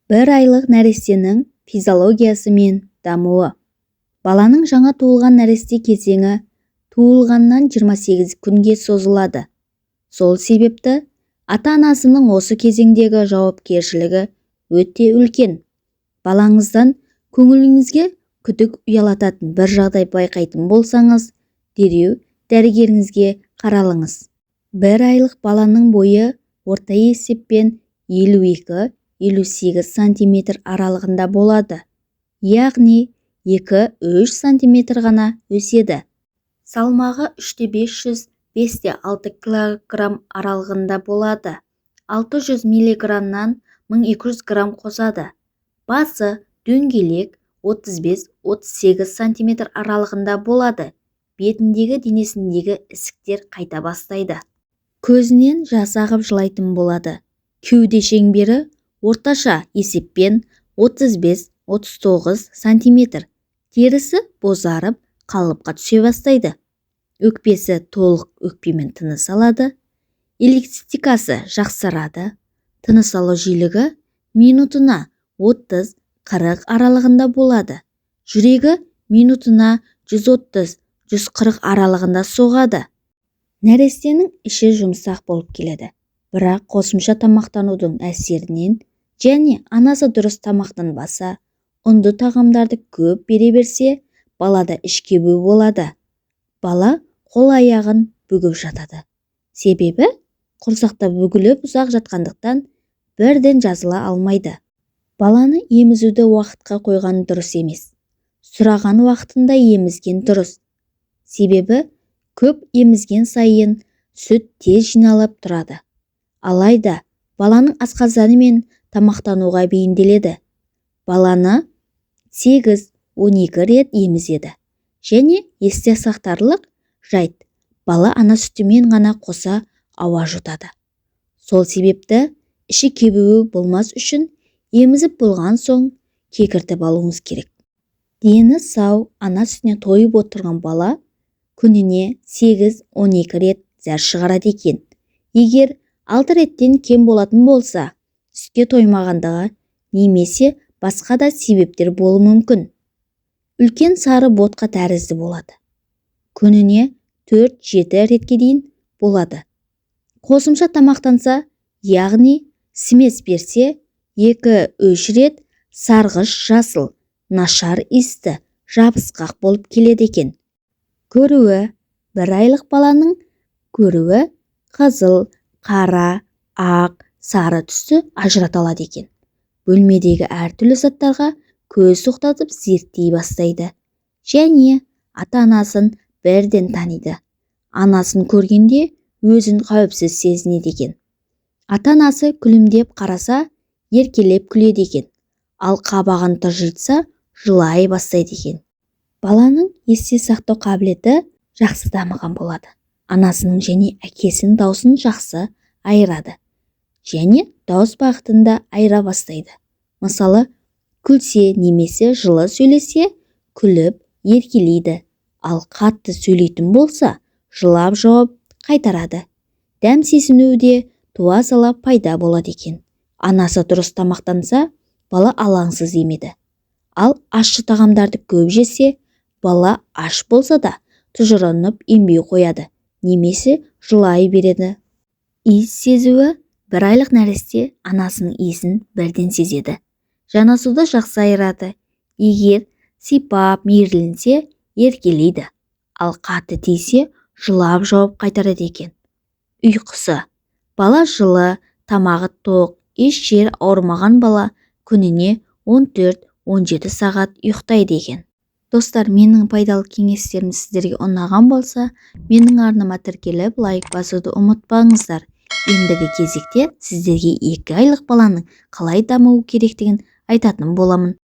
1 айлық нәрестенің физиологиясы мен дамуы. Баланың жаңа туылған нәресте кезеңі туылғаннан 28 күнге созылады. Сол себепті ата-анасының осы кезеңдегі жауапкершілігі өте үлкен. Балаңыздан көңіліңізге күдік ұялататын бір жағдай байқайтын болсаңыз, дереу дәрігеріңізге қаралыңыз. 1 айлық баланың бойы орта есеппен 52-58 см аралығында болады, яғни 2-3 см ғана өседі. Салмағы 3-500-5-6 кг аралығында болады. 600 мг-нан 1200 г қосады. Басы дөңгелек 35-38 см аралығында болады. Бетіндегі денесіндегі ісіктер қайта бастайды. Көзінен жас ағып жылайтын болады. Кеуде шеңбері орташа есеппен 35-39 см. Терісі бозарып, қалыпқа түсе бастайды. Өкпесі толық өкпемен тыныс алады. Эластикасы жақсарады. Тыныс алу жиілігі минутына 30-40 аралығында болады. Жүрегі минутына 130-140 аралығында соғады. Нәрестенің іші жұмсақ болып келеді. Бірақ қосымша тамақтанудың әсерінен және анасы дұрыс тамақтанбаса, ұнды тағамдарды көп бере берсе, балада іш кебу болады. Бала қол-аяғын бүгіп жатады. Себебі құрсақта бүгіліп ұзақ жатқандықтан бірден жазыла алмайды. Баланы емізуді уақытқа қойған дұрыс емес. Сұраған уақытында емізген дұрыс. Себебі көп емізген сайын сүт тез жиналып тұрады. Алайда баланың асқазаны мен тамақтануға бейімделеді. Баланы 8-12 рет емізеді. Және есте сақтарлық жайт, бала ана сүтімен ғана қоса ауа жұтады. Сол себепті іші кебуі болмас үшін емізіп болған соң кекіртіп алуыңыз керек. Дені сау ана сүтіне тойып отырған бала күніне 8-12 рет зәр шығарады екен. Егер 6 реттен кем болатын болса, сүтке тоймағандығы немесе басқа да себептер болуы мүмкін. Үлкен сары ботқа тәрізді болады. Күніне 4-7 ретке дейін болады. Қосымша тамақтанса, яғни смес берсе, 2-3 рет сарғыш жасыл, нашар иісті, жабысқақ болып келеді екен. Көруі. 1 айлық баланың көруі қызыл, қара, ақ, сары түсті ажырата алады екен. Бөлмедегі әртүрлі заттарға көз тоқтатып зерттей бастайды. Және ата-анасын бірден таниды. Анасын көргенде өзін қауіпсіз сезінеді екен. Ата-анасы күлімдеп қараса, еркелеп күледі екен. Ал қабағын тыржитса, жылай бастайды екен. Баланың есте сақтау қабілеті жақсы дамыған болады. Анасының және әкесінің даусын жақсы айырады. Және дауыс бағытында айыра бастайды. Мысалы, күлсе немесе жылы сөйлесе, күліп еркелейді. Ал қатты сөйлейтін болса, жылап жауап қайтарады. Дәм сезінуі де туа сала пайда болады екен. Анасы дұрыс тамақтанса, бала алаңсыз емеді. Ал ащы тағамдарды көп жесе, бала аш болса да тұжырынып ембей қояды. Немесе жылай береді. Иіс сезуі. 1 айлық нәресте анасының иісін бірден сезеді. Жанасуды жақсы айырады. Егер сипап мейірленсе, еркелейді. Ал қатты тисе, жылап жауап қайтарады екен. Ұйқысы. Бала жылы, тамағы тоқ, еш жер ауырмаған бала күніне 14-17 сағат ұйықтайды екен. Достар, менің пайдалы кеңестерім сіздерге ұнаған болса, менің арнама тіркеліп, лайк басуды ұмытпаңыздар. Ендігі кезекте сіздерге 2 айлық баланың қалай дамуы керектігін айтатын боламын.